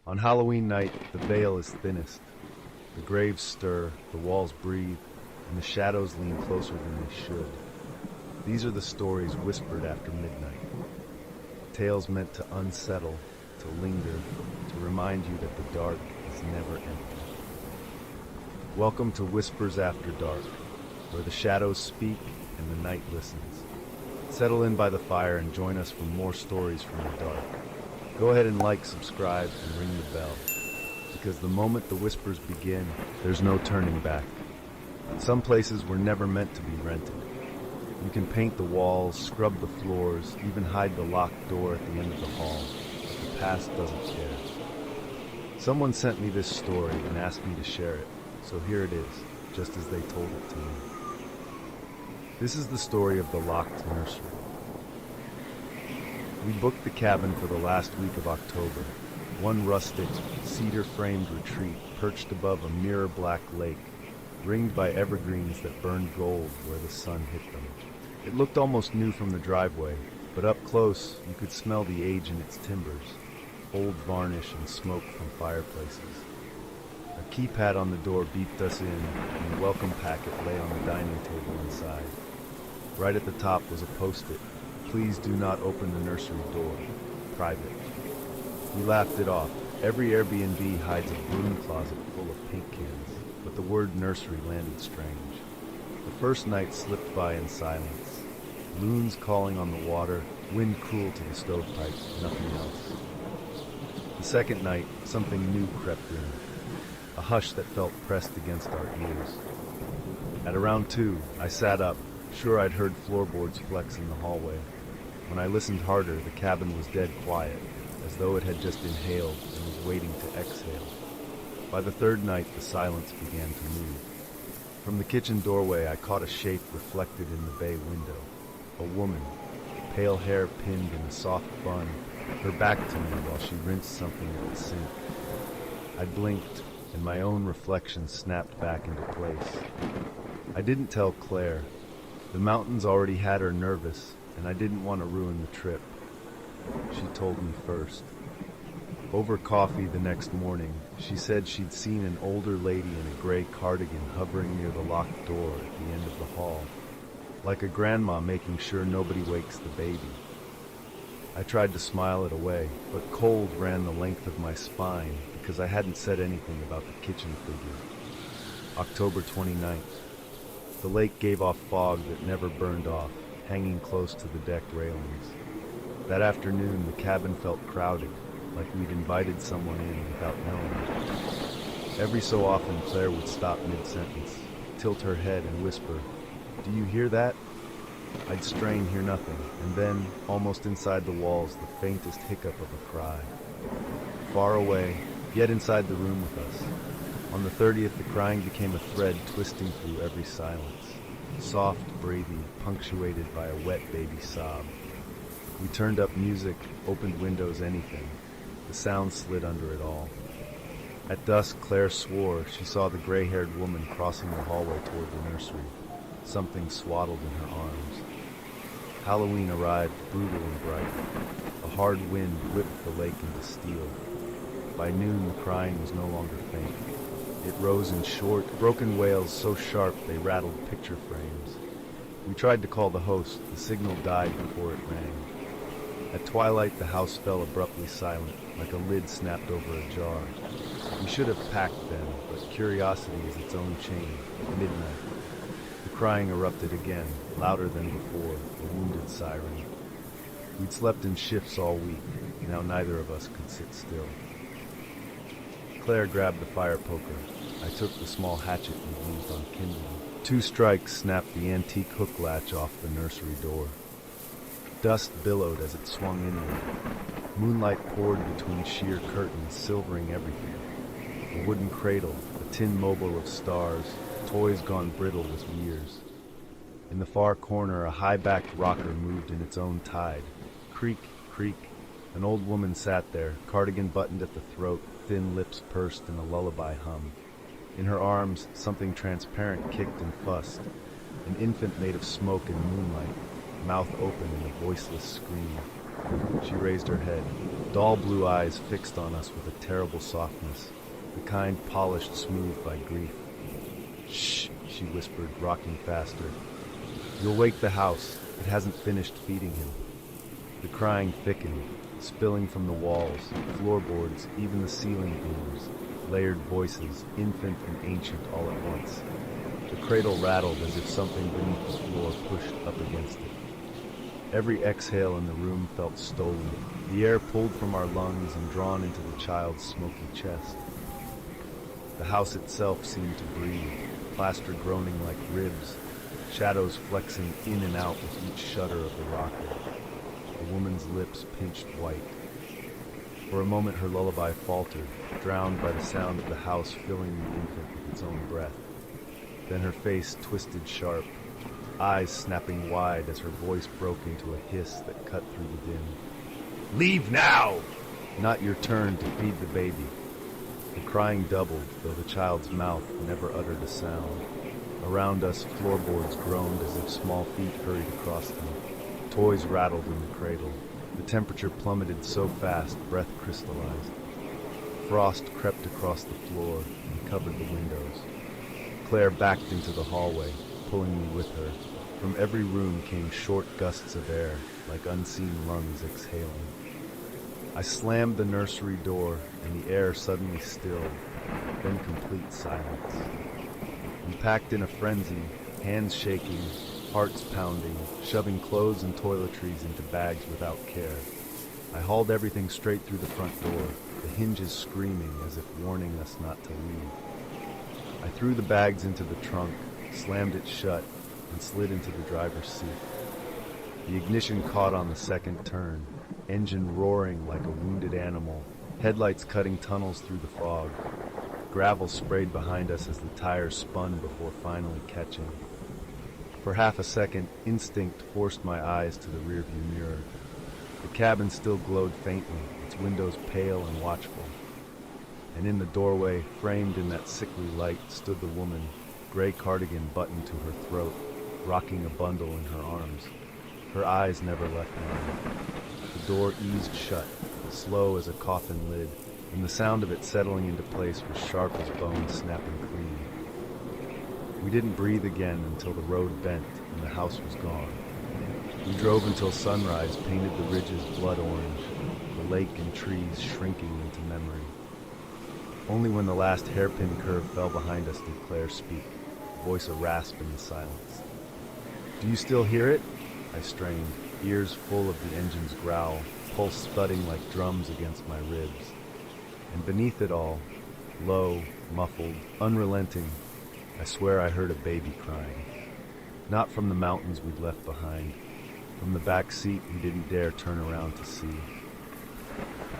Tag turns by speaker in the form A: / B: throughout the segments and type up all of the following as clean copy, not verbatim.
A: On Halloween night, the veil is thinnest. The graves stir, the walls breathe, and the shadows lean closer than they should. These are the stories whispered after midnight. Tales meant to unsettle, to linger, to remind you that the dark is never empty. Welcome to Whispers After Dark, where the shadows speak and the night listens. Settle in by the fire and join us for more stories from the dark. Go ahead and like, subscribe, and ring the bell, because the moment the whispers begin, there's no turning back. Some places were never meant to be rented. You can paint the walls, scrub the floors, even hide the locked door at the end of the hall. But the past doesn't care. Someone sent me this story and asked me to share it, so here it is, just as they told it to me. This is the story of the Locked Nursery. We booked the cabin for the last week of October, one rustic, cedar-framed retreat perched above a mirror-black lake, ringed by evergreens that burned gold where the sun hit them. It looked almost new from the driveway, but up close you could smell the age in its timbers, old varnish and smoke from fireplaces. A keypad on the door beeped us in, and a welcome packet lay on the dining table inside. Right at the top was a post-it. Please do not open the nursery door. Private. We laughed it off. Every Airbnb hides a broom closet full of paint cans, but the word nursery landed strange. The first night slipped by in silence. Loons calling on the water, wind cool to the stovepipe, nothing else. The second night, something new crept in. A hush that felt pressed against our ears. At around 2, I sat up, sure I'd heard floorboards flex in the hallway. When I listened harder, the cabin was dead quiet, as though it had just inhaled and was waiting to exhale. By the third night, the silence began to move. From the kitchen doorway, I caught a shape reflected in the bay window. A woman, pale hair pinned in a soft bun, her back to me while she rinsed something at the sink. I blinked, and my own reflection snapped back into place. I didn't tell Claire. The mountains already had her nervous, and I didn't want to ruin the trip. She told me first. Over coffee the next morning, she said she'd seen an older lady in a gray cardigan hovering near the locked door at the end of the hall, like a grandma making sure nobody wakes the baby. I tried to smile it away, but cold ran the length of my spine because I hadn't said anything about the kitchen figure. October 29th. The lake gave off fog that never burned off, hanging close to the deck railings. That afternoon, the cabin felt crowded, like we'd invited someone in without knowing it. Every so often, Claire would stop mid-sentence, tilt her head and whisper, "Do you hear that?" I'd strain, hear nothing, and then, almost inside the walls, the faintest hiccup of a cry. Far away, yet inside the room with us. On the 30th, the crying became a thread twisting through every silence. Soft, breathy, punctuated by a wet baby sob. We turned up music, opened windows, anything. The sound slid under it all. At dusk, Claire swore she saw the gray-haired woman crossing the hallway toward the nursery, something swaddled in her arms. Halloween arrived brutal and bright. A hard wind whipped the lake into steel. By noon, the crying was no longer faint. It rose in short, broken wails so sharp they rattled picture frames. We tried to call the host. The signal died before it rang. At twilight, the house fell abruptly silent, like a lid snapped over a jar. We should have packed then, but curiosity is its own chain. Midnight. The crying erupted again, louder than before, a wounded siren. We'd slept in shifts all week. Now neither of us could sit still. Claire grabbed the fire poker. I took the small hatchet we used on kindling. 2 strikes snapped the antique hook latch off the nursery door. Dust billowed as it swung inward. Moonlight poured between sheer curtains, silvering everything. A wooden cradle, a tin mobile of stars, toys gone brittle with years. In the far corner, a high-backed rocker moved in its own tide. Creak, creak. An old woman sat there, cardigan buttoned at the throat, thin lips pursed in a lullaby hum. In her arms, something transparent kicked and fussed. An infant made of smoke and moonlight, mouth open in a voiceless scream. She raised her head, dull blue eyes fixed on us with a terrible softness, the kind polished smooth by grief. "Shh," she whispered, rocking faster. "You'll wake the house. It hasn't finished feeding him." The crying thickened, spilling from the walls, floorboards, even the ceiling beams, layered voices, infant and ancient all at once. The cradle rattled as if something beneath the floor pushed up against it. Every exhale in the room felt stolen, the air pulled from our lungs and drawn into the child's smoky chest. The house itself seemed to breathe, plaster groaning like ribs, shadows flexing in and out with each shudder of the rocker. The woman's lips pinched white. For a moment her lullaby faltered, drowned by the sound of the house filling the infant with its own breath. Then her face twisted sharp, eyes snapping wide as her voice broke into a hiss that cut through the din. "Leave now! Not your turn to feed the baby." The crying doubled, though the child's mouth never uttered a sound. Around us, floorboards groaned as if small feet hurried across them. Toys rattled in the cradle. The temperature plummeted so fast, breath crystallized. Frost crept across the floor and covered the windows. Claire backed into the hallway, pulling me with her. From every room came short gusts of air, like unseen lungs exhaling. I slammed the nursery door, and the air suddenly stilled, then complete silence. We packed in a frenzy, hands shaking, hearts pounding, shoving clothes and toiletries into bags without care. I hauled everything straight through the front door, the hinges screaming as if warning us not to leave. I threw the bags into the trunk, slammed it shut, and slid into the driver's seat. The ignition caught on the second turn, engine roaring like a wounded animal, headlights cutting tunnels through the fog. Gravel sprayed behind us as the tires spun before finally catching. For half a second, instinct forced my eyes to the rearview mirror. The cabin still glowed faintly, its windows pale and watchful. And in the doorway, framed in that sickly light, stood the woman, gray cardigan buttoned to her throat, rocking a bundle in her arms. Her eyes never left mine. The door eased shut, slow as a coffin lid, and the sound of it settling into place was sharp as bones snapping clean. We didn't breathe again until the road bent and the house was gone. We drove until sunrise painted the ridges blood orange, the lake and trees shrinking into memory. Only when the last hairpin curve fell behind us did Claire speak, voice a rasp in the silence. "Do you still hear it?" I strained, ears full of the engine's growl, pulse thudding like drums against my ribs. And beneath it all, low, muffled, unrelenting, I swear I heard a baby crying. Not from the mountains we'd left behind, from the back seat we didn't dare turn around to see.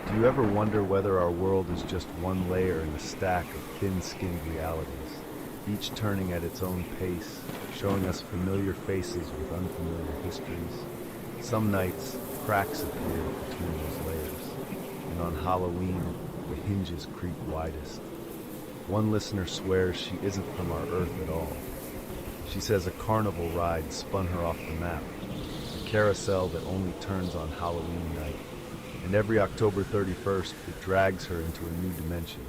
A: Do you ever wonder whether our world is just one layer in a stack of thin-skinned realities, each turning at its own pace, showing us familiar faces with unfamiliar histories? Some nights, cracks appear between those layers, and on Halloween, the hinges creep widest. One listener swears she isn't from our Earth at all. She says a carnival ride spun her off the map, a carousel that only turns on Halloween night, and every October 31st it drags her into a new dimension,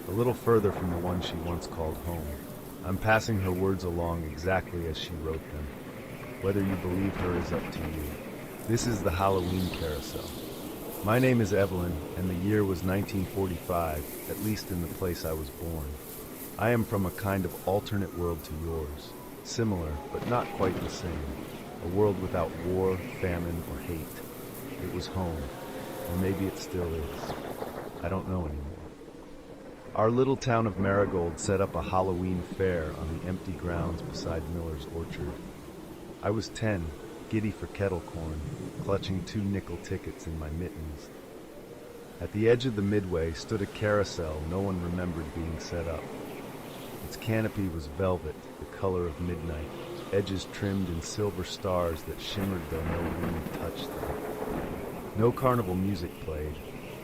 A: a little further from the one she once called home. I'm passing her words along exactly as she wrote them. Whether you believe her is up to you. This is the Halloween Carousel. My name is Evelyn, and the year was 1945, at least in the place I was born. I am from a kind of alternate world to yours, similar, but not quite the same. A world without war, famine, or hate. It was home, or maybe it still is. I don't know anymore. Our little town of Marigold set up a Halloween fair on the empty grounds beside Miller's orchard. I was 10, giddy for kettle corn, clutching 2 nickel tickets in my mittens. At the edge of the midway stood a carousel no one remembered being set up. Its canopy was velvet, the color of midnight, edges trimmed in silver stars that shimmered though no wind touched them. No carnival music played,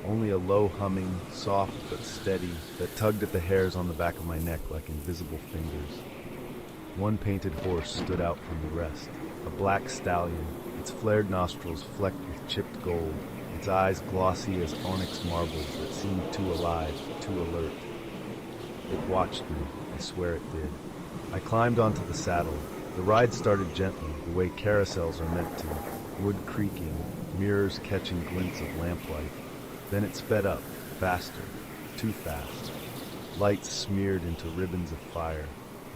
A: only a low humming, soft but steady, that tugged at the hairs on the back of my neck like invisible fingers. One painted horse stood out from the rest, a black stallion, its flared nostrils flecked with chipped gold, its eyes glossy as onyx marbles that seemed too alive, too alert. It watched me, I swear it did. I climbed onto the saddle. The ride started gently, the way carousels are meant to, wood creaking, mirrors catching glints of lamplight. Then it sped up, faster, too fast. Lights smeared into ribbons of fire.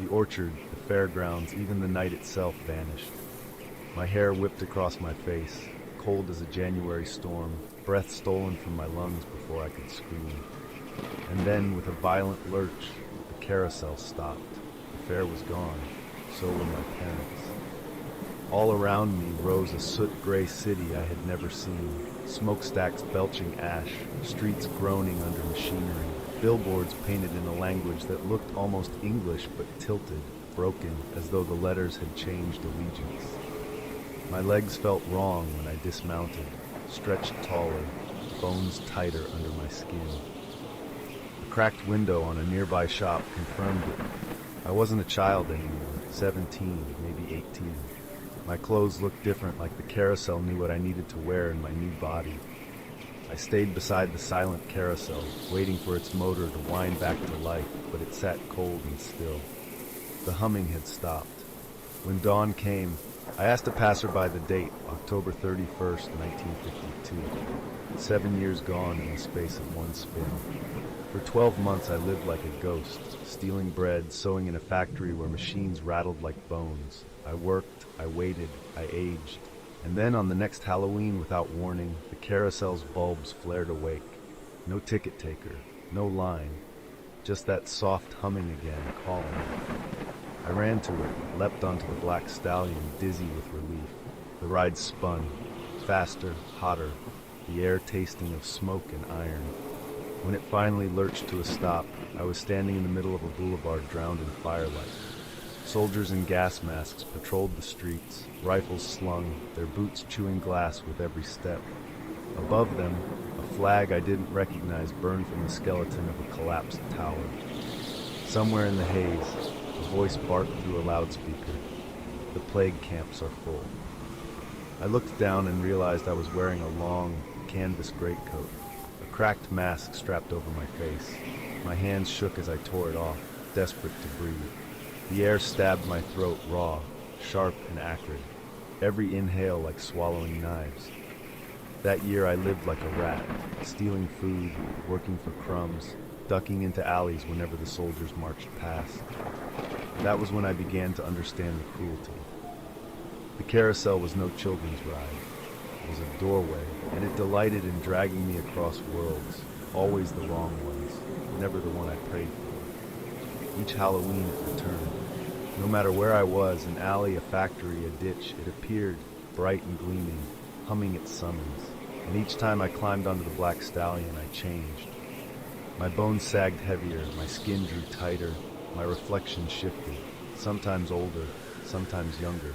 A: The orchard, the fairgrounds, even the night itself vanished. My hair whipped across my face, cold as a January storm, breath stolen from my lungs before I could scream. And then, with a violent lurch, the carousel stopped. The fair was gone. So were my parents. All around me rose a soot-gray city I had never seen. Smokestacks belching ash, streets groaning under machinery, billboards painted in a language that looked almost English but tilted, broken, as though the letters had changed allegiance. My legs felt wrong when I dismounted, stretched taller, bones tighter under my skin. A cracked window on a nearby shop confirmed it. I wasn't a child anymore, 17, maybe 18. My clothes looked different, like the carousel knew what I needed to wear in my new body. I stayed beside the silent carousel, waiting for its motor to wind back to life, but it sat cold and still. The humming had stopped. When dawn came, I asked a passerby the date, October 31st, 1952. 7 years gone in the space of one spin. For 12 months I lived like a ghost, stealing bread, sewing in a factory where machines rattled like bones. I worked, I waited, I aged. And then on the next Halloween, without warning, the carousel's bulbs flared awake. No ticket taker, no line, just that soft humming again, calling. I ran to it, leapt onto the black stallion, dizzy with relief. The ride spun, faster, hotter, the air tasting of smoke and iron. When it finally lurched to a stop, I was standing in the middle of a boulevard drowned in firelight. Soldiers in gas masks patrolled the streets, rifles slung, their boots chewing glass with every step. Above them, a flag I didn't recognize burned from the skeleton of a collapsed tower. Somewhere in the haze, a voice barked through a loudspeaker. The plague camps are full. I looked down and realized I was wearing a long, canvas greatcoat, a cracked mask strapped over my face. My hands shook as I tore it off, desperate to breathe. The air stabbed my throat raw, sharp and acrid, every inhale like swallowing knives. That year I lived like a rat, stealing food, working for crumbs, ducking into alleys whenever the soldiers marched past. That was when I began to understand the cruelty. The carousel was no children's ride. It was a doorway, and it delighted in dragging me across worlds, always the wrong ones, never the one I prayed for. Each Halloween it returned. No matter where I was, an alley, a factory, a ditch, it appeared, bright and gleaming, humming its summons. And each time I climbed onto the black stallion, I changed. My bones sagged heavier, my skin drew tighter, my reflection shifted, sometimes older, sometimes younger,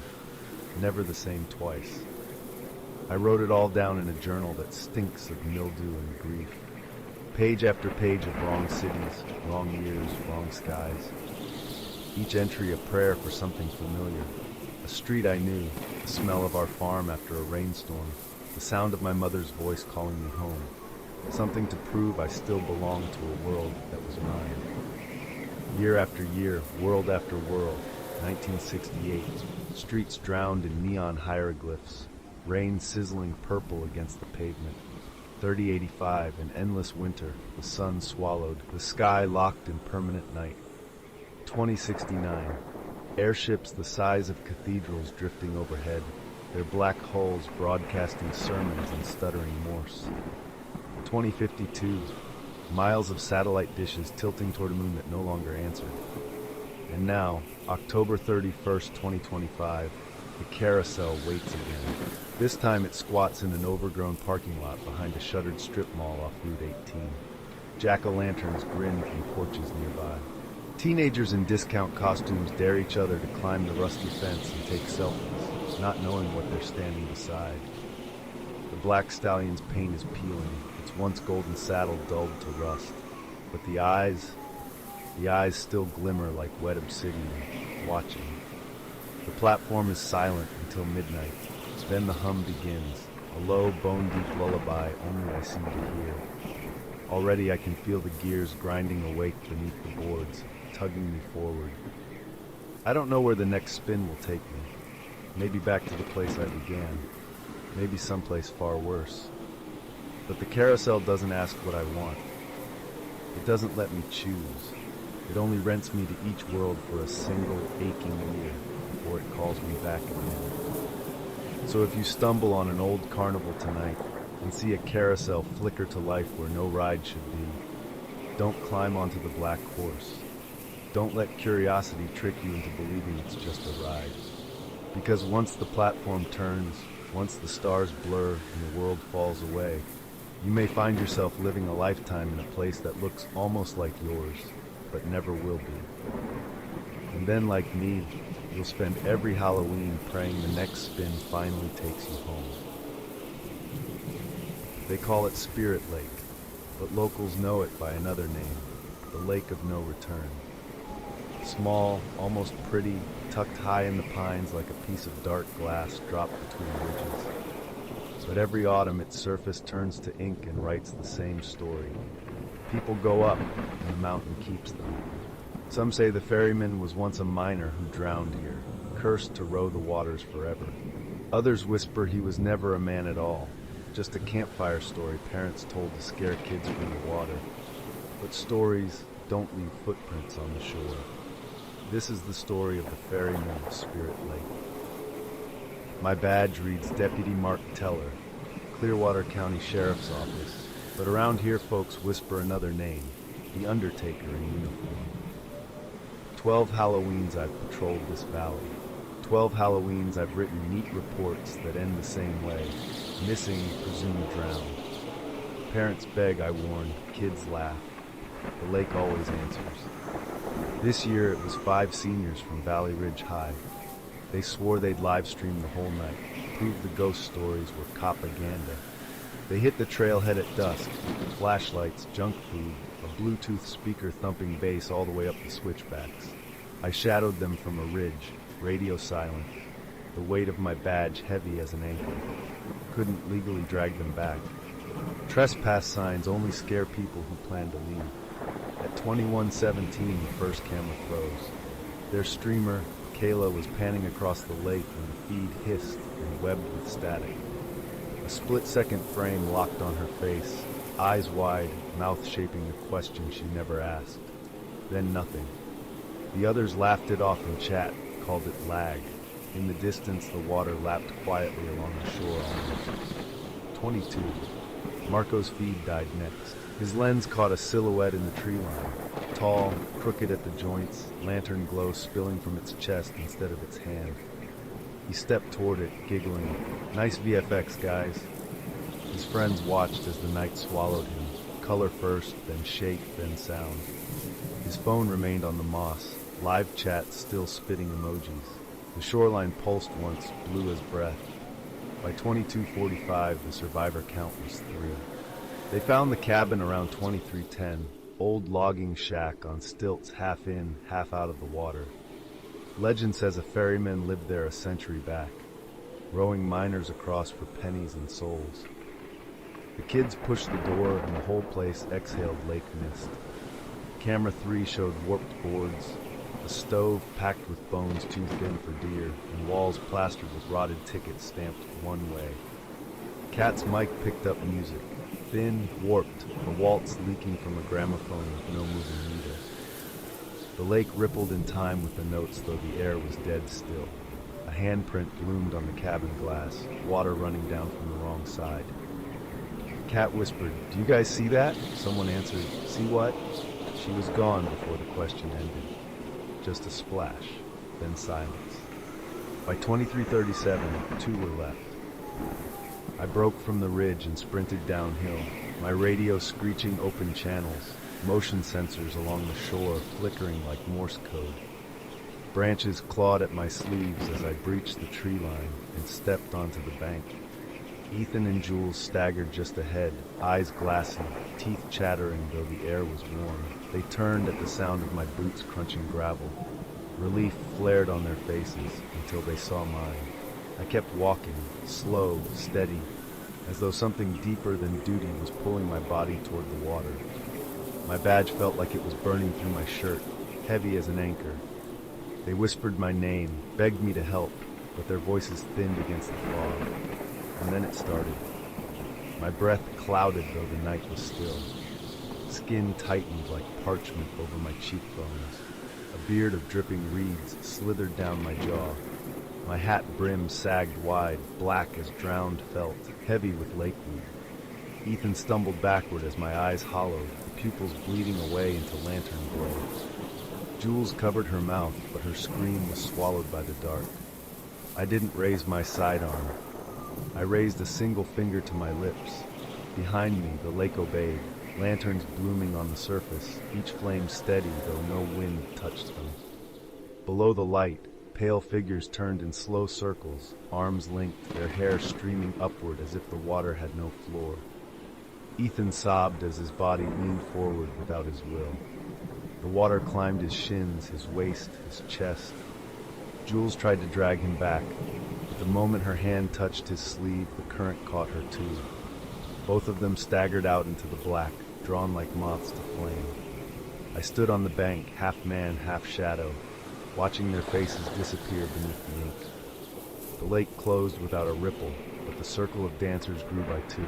A: never the same twice. I wrote it all down in a journal that stinks of mildew and grief. Page after page of wrong cities, wrong years, wrong skies. Each entry a prayer for something familiar. A street I knew, the smell of our farm after a rainstorm, the sound of my mother's voice calling me home. Something to prove I still belonged to a world that was mine. Year after year, world after world, 1968, streets drowned in neon hieroglyphs, rain sizzling purple against the pavement. 3085, an endless winter, the sun swallowed, the sky locked in permanent night. 2069, airships the size of cathedrals drifting overhead, their black hulls broadcasting sermons in stuttering Morse. 2052, miles of satellite dishes tilting toward a moon that no longer answered. And now, October 31st, 2025, the carousel waits again. This time it squats in an overgrown parking lot behind a shuttered strip mall off Route 18. Jack-o'-lanterns grin from porches nearby. Teenagers in discount costumes dare each other to climb the rusty fence and take selfies, not knowing what they're standing beside. The black stallion's paint is peeling, its once golden saddle dulled to rust. But the eyes still glimmer like wet obsidian, watching. The platform is silent until midnight. Then the hum begins, a low, bone-deep lullaby only I seem to hear. Already I can feel the gears grinding awake beneath the boards, tugging me forward. I don't know where the next spin will take me. Maybe back to the place I began. Maybe someplace far worse. But the carousel doesn't ask what I want. It doesn't let me choose. It only rents me to each world for a single aching year before it calls me back again. So if you stumble on an old carnival tonight and see a carousel flicker to life where no ride should be, don't climb onto the black horse. Don't let curiosity trick you into believing it's just a ride. Because once the platform turns, once the stars blur and the world falls away, you may find yourself living a lifetime in a place that looks almost like yours, but never will be. And then, like me, you'll spend every Halloween praying the next spin finally takes you home. They call it Spirit Lake, but locals know it by another name, the Lake of No Return. Small, almost pretty, tucked high in the pines like a piece of dark glass dropped between ridges. But every autumn its surface turns to ink and writes the same story. People go up, and the mountain keeps them. Some say the ferryman was once a miner who drowned here, cursed to row the waters forever. Others whisper he was never a man at all, just a campfire story parents told to scare kids from the water. But stories don't leave footprints on the shore. This is the story of the ferryman of Spirit Lake. My badge reads Deputy Mark Teller, Clearwater County Sheriff's Office, but around here folks whisper another name, the Undertaker in uniform. 12 Halloweens I've patrolled this valley. 12 Halloweens I've written neat reports that end the same way, missing, presumed drowned. Parents beg, I warn, kids laugh. The lake always answers. This year it was 5 seniors from Valley Ridge High. They swore they'd live stream the whole night, prove the ghost stories were propaganda. They hit the trailhead at dusk, flashlights, junk food, a Bluetooth speaker thumping bass all the way up the switchbacks. I shadowed them from a ridge, radio silent, the weight of my badge heavy as an anchor. Couldn't legally drag them back. Trespass signs only scare people who plan to leave. At 21:17, the first camera froze. Their streamer, Kayla, was panning across the lake when the feed hissed and webbed with static. A split-second frame locked on her face, eyes wide, mouth shaping the question she never asked. Then nothing. The others laughed it off in chat, called it lag. In the distance, the water lapped quietly along the shore almost. 22. Marco's feed died next. His lens caught a silhouette in the tree line. Tall, crooked at the joints, lantern glow spilling from its chest instead of its hand. He stepped toward it, giggling. Nice VFX, guys. His friends watched as the night swallowed him. Color first, then shape, then sound. His phone remained on the moss, live chat still spitting emojis. The shoreline pulsed once, blue as breath. By 22:45, the survivor count was 3. They found the cabin around 23:10, old logging shack on stilts half in, half out of the water. Legend says a ferryman lived there a century back, rowing miners across for pennies and souls. The kids pushed the door and the whole place exhaled lake mist. Camera 3 showed warped boards, a stove packed with bones too thin for deer, and walls plastered with rotted tickets stamped one way. Cat's mic picked up music, thin, warped, a waltz leaking from a gramophone with no moving meter. The lake rippled in time with the notes, though the air was dead still. A handprint loomed on the cabin glass, water running down from the wrong side. Cat whispered, "Do you guys see that?" Someone answered, "See what?" She was gone before the question ended. Just a splash, then silence. By 23:37, 2 were left. I broke from the ridge and sprinted downhill, my radio screeching open channels, motion sensors along the shore flickering like Morse code. Branches clawed at my sleeves as I breached the tree line and stepped onto the bank. Ethan and Jules staggered just ahead, eyes glassy, teeth chattering though the air was warm. They turned at the sound of my boots crunching gravel. Relief flared on their faces until they saw mine. I kept walking, slow, steady, as though something deeper than duty was pulling my body toward the water. My badge felt like it was burning through my shirt, heavy as an anchor. They whispered my name, begged me to help, but their voices thinned against the fog. And then it started. My breath clouded though the night was still. Skin tightened like parchment over my cheekbones. A beard of dripping reeds slithered down my jaw. My hat brim sagged wide, black as drowned felt, heavy with lakeweed. Ethan stumbled backward as my eyes hollowed, the pupils bleeding away into lantern glow. Jules covered her mouth, but her scream was swallowed by the dark. I didn't raise my sidearm. I raised a single finger to my lips. Behind me, the lake obeyed, lanterns blooming on the surface, each flame steady though no wind touched them. Below the light, pale figures turned in slow circles, arms linked, their hair streaming upward as if the water had no floor. Ethan sobbed as his body leaned forward without his will. The water climbed his shins, his waist, his chest. Jules tried to drag him back, but the moment her hand touched his sleeve, the current caught her too. Both of them staggered out into the black, drawn like moths to flame. I stood on the bank, half man, half shadow, watching their faces disappear beneath the ink. The lake closed without a ripple, but the circle of dancers grew by two.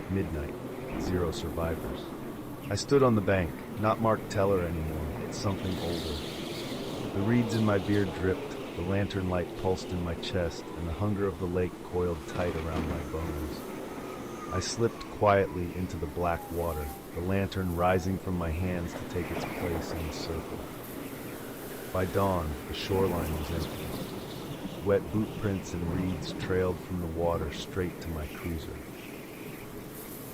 A: Midnight, 0 survivors. I stood on the bank, not Mark Teller anymore, but something older. The reeds in my beard dripped, the lantern light pulsed in my chest, and the hunger of the lake coiled tight around my bones. I slipped quietly into the black water, the lantern rising from my hands to take its place in the circle. By dawn, the shoreline was empty. Wet boot prints and reeds trailed from the water straight to my cruiser.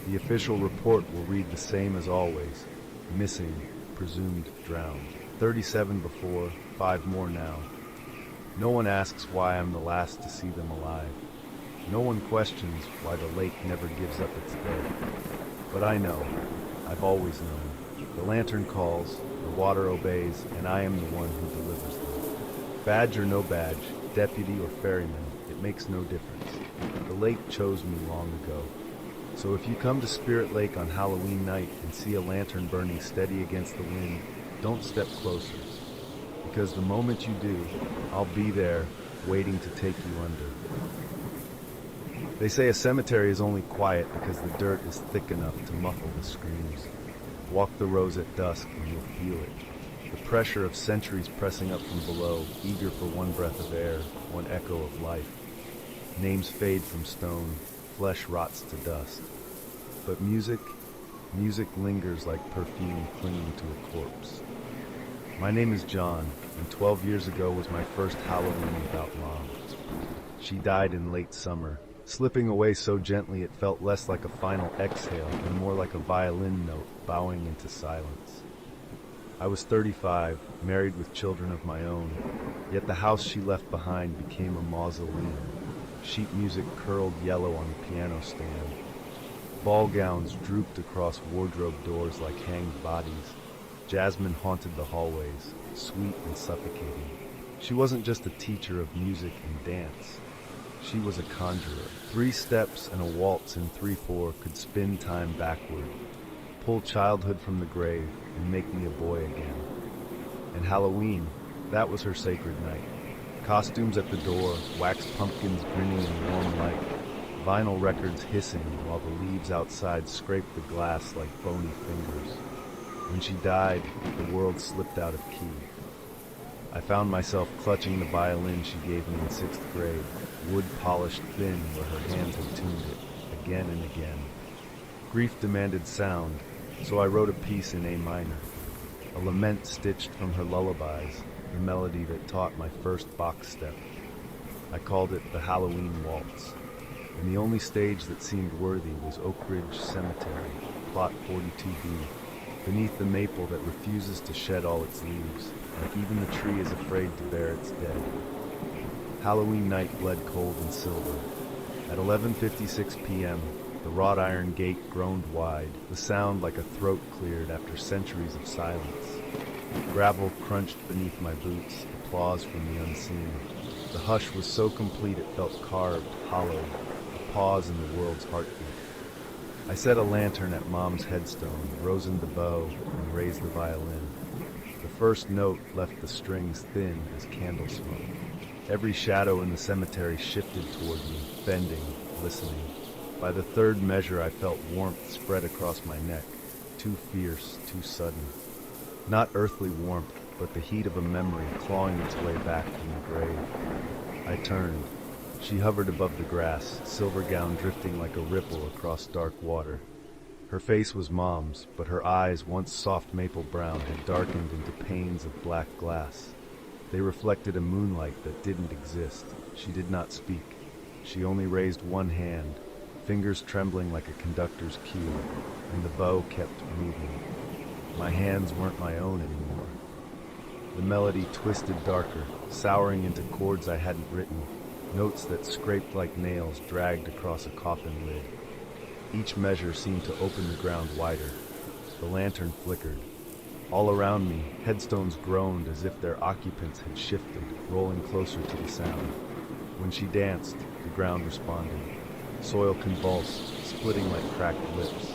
A: The official report will read the same as always. Missing, presumed drowned. 37 before, 5 more now. No one asks why I'm the last to see them alive. No one questions why the lake never gives up its dead. But I know. I've always known. The lantern calls, the water obeys, and I am the one who delivers them. Badge or no badge, deputy or ferryman, it makes no difference. The lake chose me long ago. So if you come to Spirit Lake on Halloween night and see a lantern burning steady against the wind, don't step closer. Because the moment you do, I'll be there, waiting to take you under. They say a cemetery is only quiet because the dirt is thick enough to muffle the screams. Walk the rows at dusk and you'll feel it. The pressure of centuries pressing up from below, eager for one breath of air, one echo of life. Names fade from stone, flesh rots to dust. But music lingers like perfume clinging to a corpse. My name is John, and 12 years ago was my first Halloween without Mom. She died in late summer, slipping away so gently it felt less like a final exhale and more like a violin note bowing into silence. I was 35, married with children of my own, yet the house she left behind became a mausoleum. Sheet music curled yellow on the piano stand. Ball gowns drooped across wardrobe doors like hanged bodies. Jasmine haunted the hallways, sweet and suffocating. She wasn't just a teacher of music and dance. She was a conjurer. 3 steps and a waltz in 3/4 could spin time backward, pull childhood from the grave, and make me a boy again. And Halloween, that was her sacred night. Costumes at the door, wax pumpkins grinning in warm light, vinyl records hissing while the leaves outside scraped the glass like bony fingers. When she died, the world slipped out of key. I found myself clutching the violin she gave me in 6th grade, wood polished thin where her hands had tuned it, again and again. Grief demanded sound, so I wrote a piece in A minor, a lament stitched from her lullabies, the melody that taught my first box step. I called it the Halloween Waltz, and the only stage that seemed worthy was Oak Ridge Cemetery, plot 42B, beneath the maple that refuses to shed all its leaves, like even the tree is afraid to bear its dead. Halloween night bled cold and silver. At 11:56 p.m., the wrought iron gate groaned wide, the sound like a throat cleared after centuries of silence. Gravel crunched beneath my boots, applause from the unseen. The hush was so complete it felt carved, hollowed, a pause in the world's heartbeat. I set a lantern at Mom's headstone, rosined the bow, and raised the violin. The first note left the strings thin as candle smoke. Every shadow in the cemetery shifted toward me, bending, listening. By the third measure, I felt warmth spread across my neck, too fierce, too sudden. Not earthly warmth, but the heat of a memory clawing its way back from the grave. I turned. She hovered above the grass, silver gown drifting like a ripple across dark water. Her face was Mom's, but her eyes, once soft maple brown, had darkened into panes of black glass. They reflected a moonlight that didn't exist. She did not speak. She only raised one hand, fingers trembling like a conductor's cue, and the bow kept moving. My hands weren't my own anymore. The melody twisted darker, souring into chords I hadn't written, notes that scraped like nails dragged across a coffin lid. Each measure seemed to open the ground wider. The lantern flickered. All around me, headstones groaned as if their occupants had shifted, rolling closer to the sound. When she danced, the ground responded. Soil convulsed, splitting like cracked lips.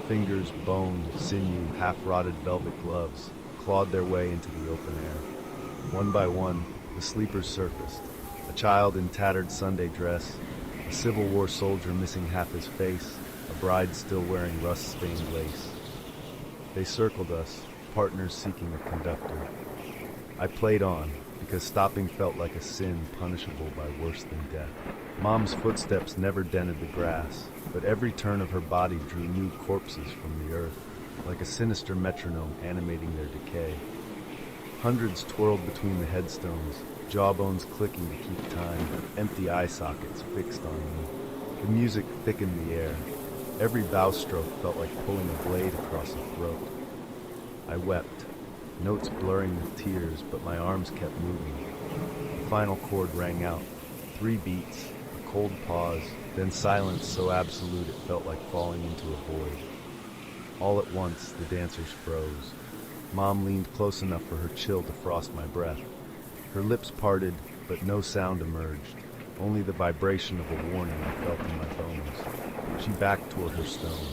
A: Fingers, bone, sinew, half-rotted velvet gloves clawed their way into the open air. One by one, the sleepers surfaced. A child in tattered Sunday dress, a Civil War soldier missing half his face, a bride still wearing rust-stained lace. They circled us, partners seeking a conductor. I played on, because stopping felt like a sin punishable by worse than death. Mom's footsteps never dented the grass, but every turn of her body drew new corpses from the earth, like a sinister metronome animating their decay. Hundreds twirled between the headstones, jawbones clicking to keep time, empty eye sockets fixed on me. The music thickened the air. Every bow stroke felt like pulling a blade across a throat. I wept, notes blurring with tears, but my arms kept moving. The final chord rang out. 3 beats, a cold pause, then silence so absolute it felt like falling into a void. All at once, the dancers froze. Mom leaned close enough for her chill to frost my breath. Her lips parted, but no sound emerged, only the vibration of a warning I felt in my bones. She backed toward her stone.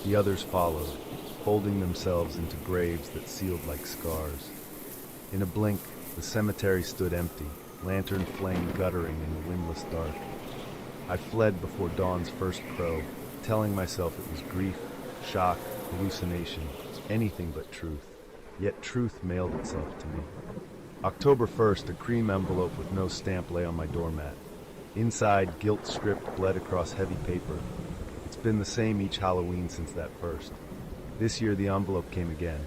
A: The others followed, folding themselves into graves that sealed like scars. In a blink, the cemetery stood empty, lantern flame guttering in the windless dark. I fled before dawn's first crow, telling myself it was grief, shock, hallucination, anything but truth. Yet truth mailed itself to me. October 1st, a cream envelope with no stamp lay on my doormat. Inside, gilt script bled across heavy paper. It's been the same each Halloween since that first. This year, the envelope came again.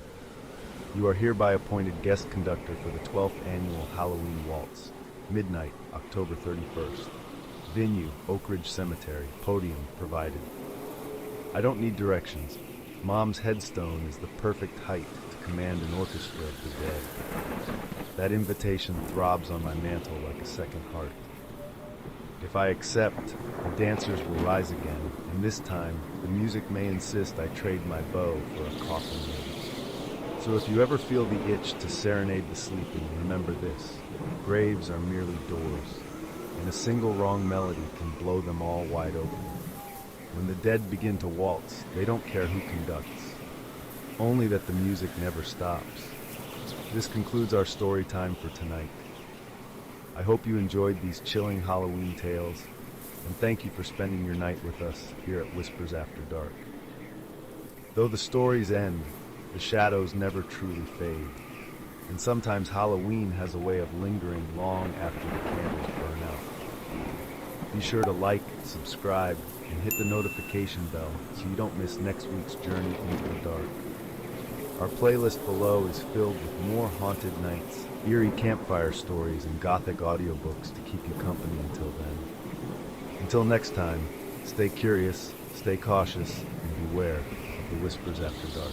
A: You are hereby appointed guest conductor for the 12th annual Halloween Waltz. Midnight, October 31st. Venue, Oak Ridge Cemetery. Podium provided. I don't need directions. Mom's headstone is the perfect height to command an orchestra of the dead. That invitation throbs on my mantle like a second heart. If I accept, the dancers will rise again, and this time, the music may insist I trade my bow for a coffin lid. So if you ever feel the itch to serenade the sleeping, remember this: graves are merely doors, and a single wrong melody can blow them all wide open. When the dead begin to waltz, they don't care who conducts, only that the music never stops. This concludes our story time for tonight. I hope you enjoyed these chilling Halloween tales, and thank you for spending your night with us here at Whispers After Dark. Though the stories end, the shadows never truly fade, and sometimes Halloween has a way of lingering long after the candles burn out. Be sure to like, subscribe, and hit the notification bell so you don't miss next week's journey into the dark. Our playlist below is filled with more haunted nights, eerie campfire stories, and gothic audiobooks to keep you company until then. Until next time, stay curious, stay cautious, and beware of the Whispers After Dark.